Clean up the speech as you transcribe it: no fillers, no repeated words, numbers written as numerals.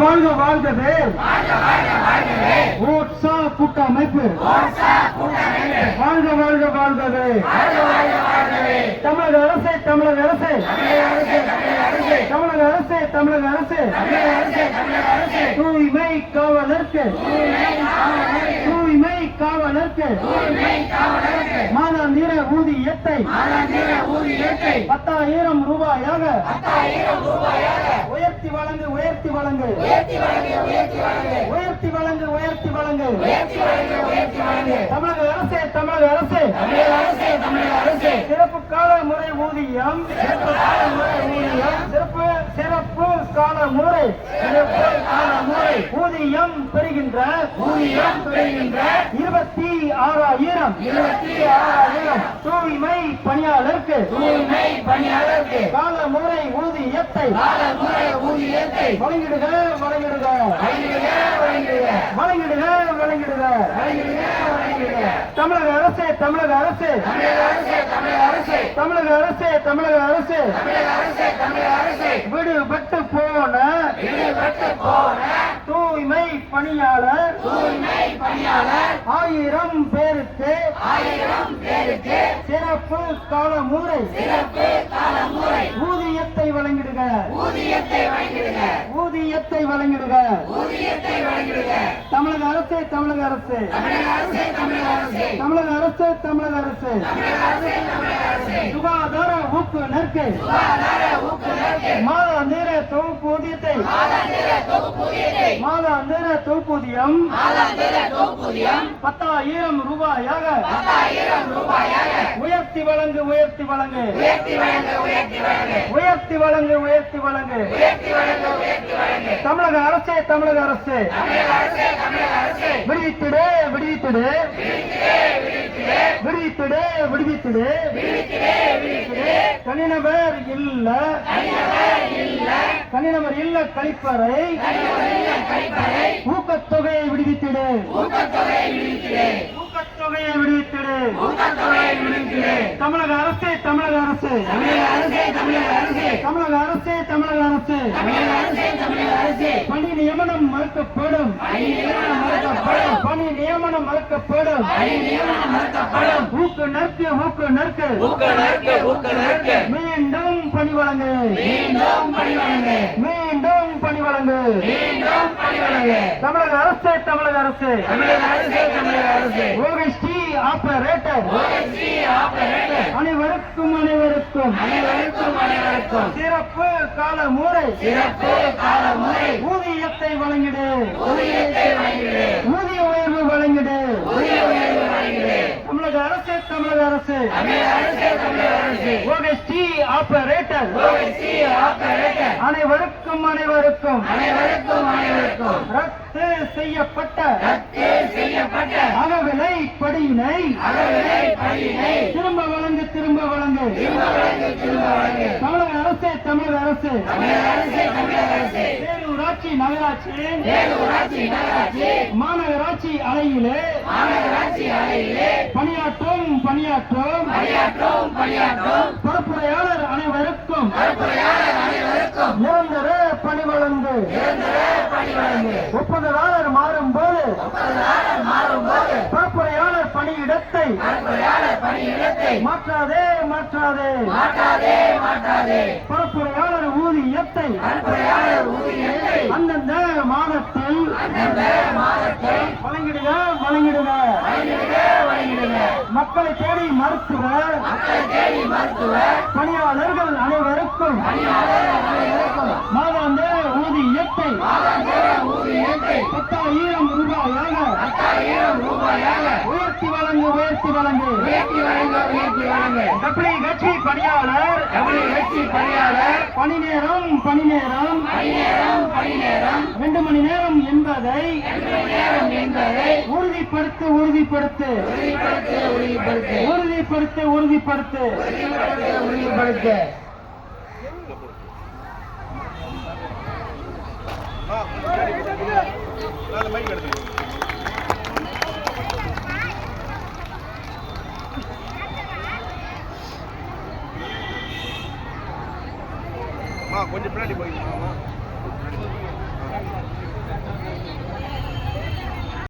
வாழ்க வாழ்கவே ஓட்சா கூட்டமைப்பு வாழ்க வாழ்க வாழ்கவே தமிழக அரசு தமிழக அரசு தமிழக அரசு தமிழக அரசு தூய்மை காவலருக்கு தூய்மை காவலருக்கு மாதாந்திர ஊதியத்தை 10,000 ரூபாயாக உயர்த்தி வழங்கு உயர்த்தி வழங்கு உயர்த்தி வழங்கு உயர்த்தி வழங்கு தமிழக அரசு தமிழக அரசு சிறப்பு கால முறை ஊதியம் சிறப்பு கால முறை ஊதியம் பெறுகின்ற 26,000 தூய்மை பணியாளருக்கு கால முறை ஊதியத்தை வழங்கிடுக வழங்கிடுக வழங்கிடுக வழங்கிடுக தமிழக அரசு தமிழக அரசு தமிழக அரசு தமிழக அரசு விடுபட்டு போன தூய்மை பணியாளர் 1000 பேருக்கு சிறப்பு கால முறை ஊதியத்தை வழங்கிடுக ஊதியத்தை வழங்கிடுக தமிழக அரசு தமிழக அரசு தமிழக அரசு தமிழக அரசு சுகாதார ஊக்குநருக்கு மாதாந்திர தொகுப்பு ஊதியத்தை மாதாந்திர தொகுப்பூதியம் 10,000 ரூபாயாக உயர்த்தி வழங்கு உயர்த்தி வழங்கு உயர்த்தி வழங்கு உயர்த்தி வழங்கு தமிழக அரசு தமிழக அரசு விடுவித்திடு விடுவித்திடு விடுவித்திடு விடுவித்திடு தனிநபர் இல்ல தனிநபர் இல்ல கழிப்பறை ஊக்கத்தொகையை விடுவித்திடு ஊக்கத்தொகையை விடுவித்திடு தமிழக அரசு தமிழக அரசு தமிழக அரசு தமிழக அரசு பணி நியமனம் மறுக்கப்படும் பணி நியமனம் மறுக்கப்படும் ஊக்குநருக்கு ஊக்குநருக்கு மீண்டும் பணி வழங்கு மீண்டும் பணி வழங்கு தமிழக அரசு தமிழக அரசு ஓஎஸ்டி ஆபரேட்டர் அனைவருக்கும் அனைவருக்கும் சிறப்பு கால முறை ஊதியத்தை வழங்கிடு ஊதிய உயர்வு வழங்கிடு தமிழக அரசு தமிழக அரசு ஓஎஸ்டி ஆபரேட்டர் அனைவருக்கும் அனைவருக்கும் ரத்து செய்யப்பட்ட அகவிலை படியினை திரும்ப வழங்கு திரும்ப வழங்கு தமிழக அரசு தமிழக அரசு பேரூராட்சி நகராட்சி மாநகராட்சி அலையிலே பணியாற்றும் பொறுப்புரையாளர் அனைவருக்கும் நிரந்தர பணி வழங்கு ஒப்பந்ததாரர் மாறும்போது பொறுப்புரையாளர் பணியிடத்தை மாற்றாதே பொறுப்புரையாளர் ஊதியத்தை அந்தந்த மாதத்தில் வழங்கிடுக மக்களை தேடி மருத்துவர் பணியாளர்கள் அனைவருக்கும் மாதாந்திர ஊதியத்தை 10,000 ரூபாயாக உயர்த்தி வழங்கு டபிள்யூ கட்சி பணியாளர் பணி நேரம் 2 மணி நேரம் என்பதை உறுதிப்படுத்து கொஞ்சம் பின்னாடி போய்